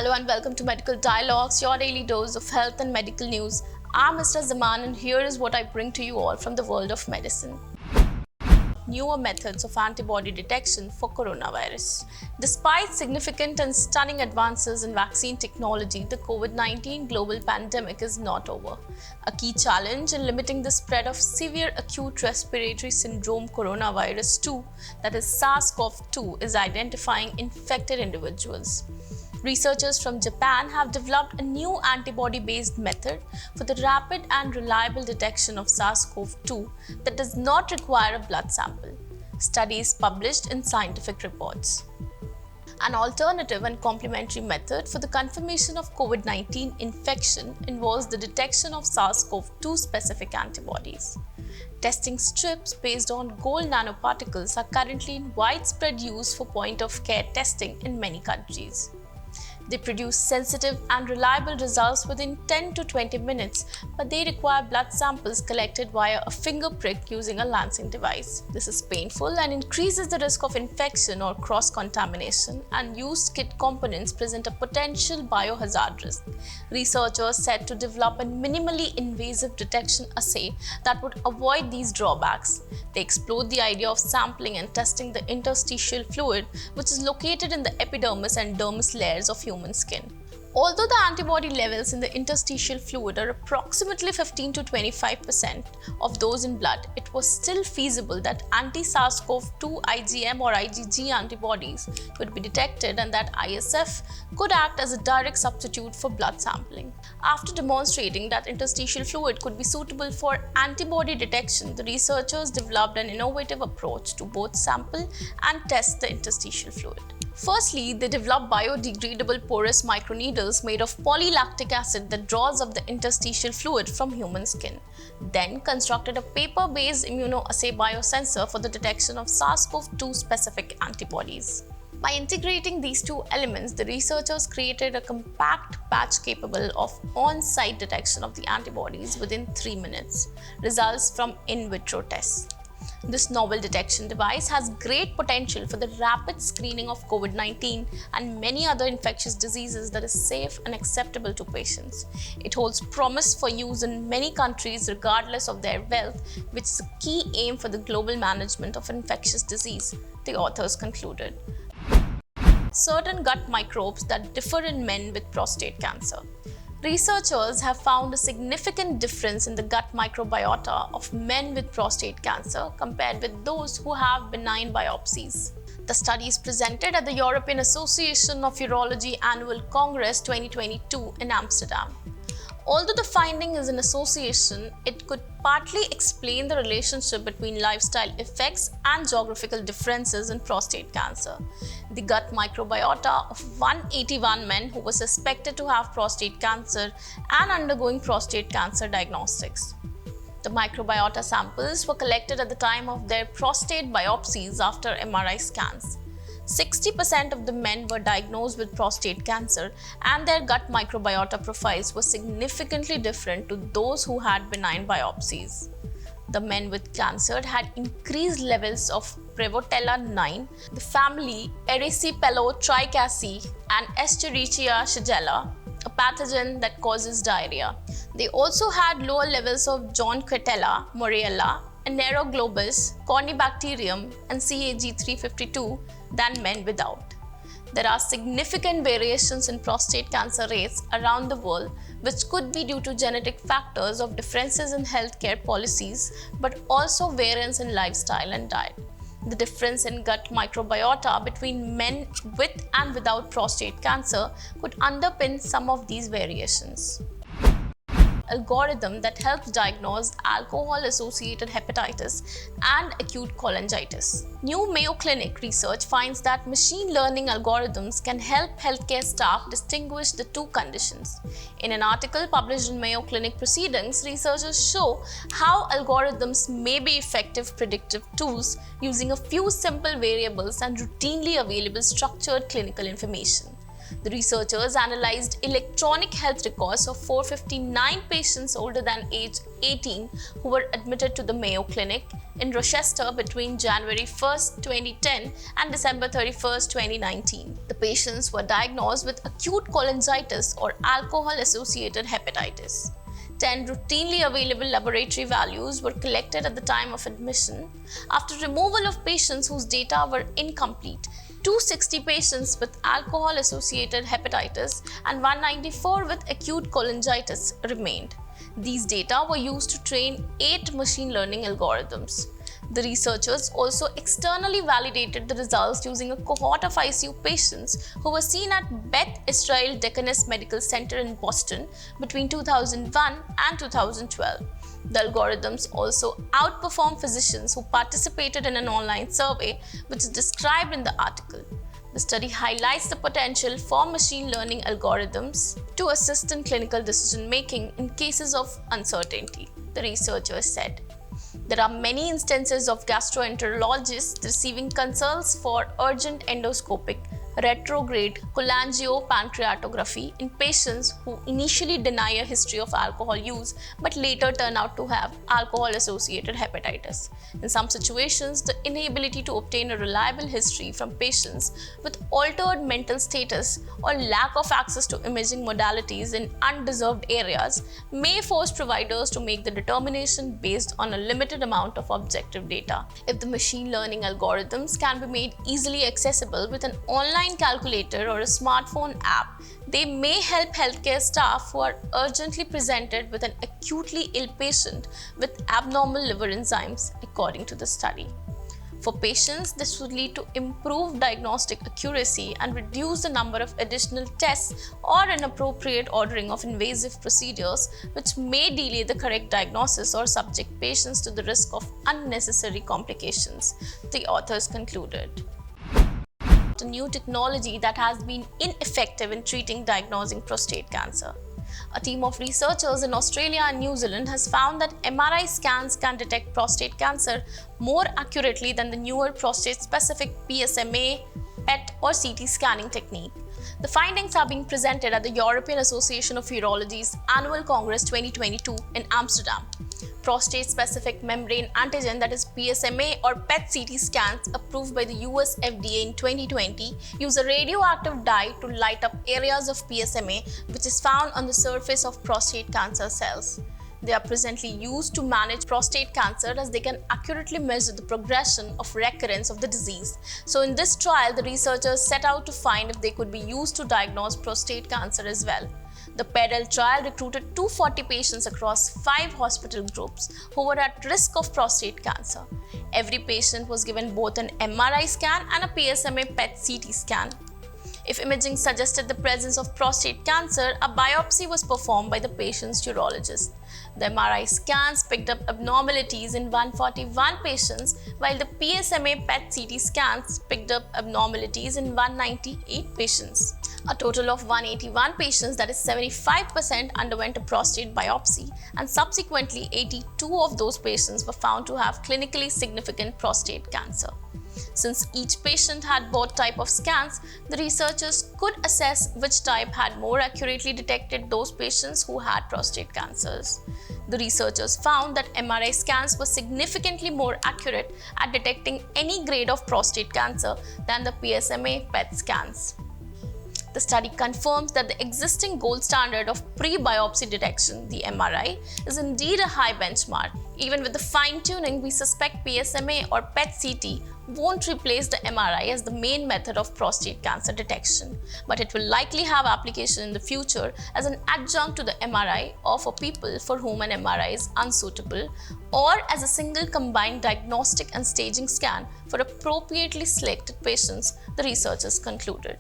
Hello and welcome to Medical Dialogues, your daily dose of health and medical news. I'm Mr. Zaman and here is what I bring to you all from the world of medicine. Newer methods of antibody detection for coronavirus. Despite significant and stunning advances in vaccine technology, the COVID-19 global pandemic is not over. A key challenge in limiting the spread of severe acute respiratory syndrome coronavirus 2, that is SARS-CoV-2, is identifying infected individuals. Researchers from Japan have developed a new antibody-based method for the rapid and reliable detection of SARS-CoV-2 that does not require a blood sample. Studies published in scientific reports. An alternative and complementary method for the confirmation of COVID-19 infection involves the detection of SARS-CoV-2 specific antibodies. Testing strips based on gold nanoparticles are currently in widespread use for point-of-care testing in many countries. They produce sensitive and reliable results within 10 to 20 minutes, but they require blood samples collected via a finger prick using a lancing device. This is painful and increases the risk of infection or cross-contamination, and used kit components present a potential biohazard risk. Researchers set to develop a minimally invasive detection assay that would avoid these drawbacks. They explored the idea of sampling and testing the interstitial fluid, which is located in the epidermis and dermis layers of human skin. Although the antibody levels in the interstitial fluid are approximately 15 to 25% of those in blood, it was still feasible that anti-SARS-CoV-2 IgM or IgG antibodies could be detected and that ISF could act as a direct substitute for blood sampling. After demonstrating that interstitial fluid could be suitable for antibody detection, the researchers developed an innovative approach to both sample and test the interstitial fluid. Firstly, they developed biodegradable porous microneedles made of polylactic acid that draws up the interstitial fluid from human skin. Then constructed a paper-based immunoassay biosensor for the detection of SARS-CoV-2 specific antibodies. By integrating these two elements, the researchers created a compact patch capable of on-site detection of the antibodies within 3 minutes. Results from in vitro tests. This novel detection device has great potential for the rapid screening of COVID-19 and many other infectious diseases that is safe and acceptable to patients. It holds promise for use in many countries regardless of their wealth, which is a key aim for the global management of infectious disease, the authors concluded. Certain gut microbes that differ in men with prostate cancer. Researchers have found a significant difference in the gut microbiota of men with prostate cancer compared with those who have benign biopsies. The studies presented at the European Association of Urology Annual Congress 2022 in Amsterdam. Although the finding is an association, it could partly explain the relationship between lifestyle effects and geographical differences in prostate cancer. The gut microbiota of 181 men who were suspected to have prostate cancer and undergoing prostate cancer diagnostics. The microbiota samples were collected at the time of their prostate biopsies after MRI scans. 60% of the men were diagnosed with prostate cancer and their gut microbiota profiles were significantly different to those who had benign biopsies. The men with cancer had increased levels of Prevotella 9, the family Erysipelotrichaceae, and Escherichia shigella, a pathogen that causes diarrhea. They also had lower levels of John-Quetella, Morella, Aneroglobus, Cornybacterium, and CAG352 than men without. There are significant variations in prostate cancer rates around the world, which could be due to genetic factors of differences in healthcare policies, but also variance in lifestyle and diet. The difference in gut microbiota between men with and without prostate cancer could underpin some of these variations. Algorithm that helps diagnose alcohol-associated hepatitis and acute cholangitis. New Mayo Clinic research finds that machine learning algorithms can help healthcare staff distinguish the two conditions. In an article published in Mayo Clinic Proceedings, researchers show how algorithms may be effective predictive tools using a few simple variables and routinely available structured clinical information. The researchers analyzed electronic health records of 459 patients older than age 18 who were admitted to the Mayo Clinic in Rochester between January 1, 2010 and December 31, 2019. The patients were diagnosed with acute cholangitis or alcohol-associated hepatitis. 10 routinely available laboratory values were collected at the time of admission. After removal of patients whose data were incomplete, 260 patients with alcohol-associated hepatitis and 194 with acute cholangitis remained. These data were used to train 8 machine learning algorithms. The researchers also externally validated the results using a cohort of ICU patients who were seen at Beth Israel Deaconess Medical Center in Boston between 2001 and 2012. The algorithms also outperform physicians who participated in an online survey, which is described in the article. The study highlights the potential for machine learning algorithms to assist in clinical decision-making in cases of uncertainty, the researchers said. There are many instances of gastroenterologists receiving consults for urgent endoscopic retrograde cholangiopancreatography in patients who initially deny a history of alcohol use but later turn out to have alcohol-associated hepatitis. In some situations, the inability to obtain a reliable history from patients with altered mental status or lack of access to imaging modalities in undeserved areas may force providers to make the determination based on a limited amount of objective data. If the machine learning algorithms can be made easily accessible with an online calculator or a smartphone app, they may help healthcare staff who are urgently presented with an acutely ill patient with abnormal liver enzymes, according to the study. For patients, this would lead to improved diagnostic accuracy and reduce the number of additional tests or inappropriate ordering of invasive procedures, which may delay the correct diagnosis or subject patients to the risk of unnecessary complications, the authors concluded. A new technology that has been ineffective in diagnosing prostate cancer. A team of researchers in Australia and New Zealand has found that MRI scans can detect prostate cancer more accurately than the newer prostate-specific PSMA, PET or CT scanning technique. The findings are being presented at the European Association of Urology's Annual Congress 2022 in Amsterdam. Prostate-specific membrane antigen, that is PSMA or PET CT scans approved by the US FDA in 2020 use a radioactive dye to light up areas of PSMA which is found on the surface of prostate cancer cells. They are presently used to manage prostate cancer as they can accurately measure the progression of recurrence of the disease. So in this trial, the researchers set out to find if they could be used to diagnose prostate cancer as well. The PEDAL trial recruited 240 patients across 5 hospital groups who were at risk of prostate cancer. Every patient was given both an MRI scan and a PSMA PET CT scan. If imaging suggested the presence of prostate cancer, a biopsy was performed by the patient's urologist. The MRI scans picked up abnormalities in 141 patients, while the PSMA PET CT scans picked up abnormalities in 198 patients. A total of 181 patients, that is 75%, underwent a prostate biopsy, and subsequently 82 of those patients were found to have clinically significant prostate cancer. Since each patient had both types of scans, the researchers could assess which type had more accurately detected those patients who had prostate cancers. The researchers found that MRI scans were significantly more accurate at detecting any grade of prostate cancer than the PSMA PET scans. The study confirms that the existing gold standard of pre-biopsy detection, the MRI, is indeed a high benchmark. Even with the fine-tuning, we suspect PSMA or PET CT won't replace the MRI as the main method of prostate cancer detection, but it will likely have application in the future as an adjunct to the MRI or for people for whom an MRI is unsuitable, or as a single combined diagnostic and staging scan for appropriately selected patients, the researchers concluded.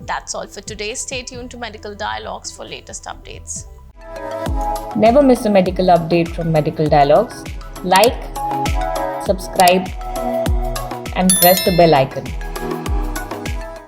That's all for today. Stay tuned to Medical Dialogues for latest updates. Never miss a medical update from Medical Dialogues. Like, subscribe, and press the bell icon.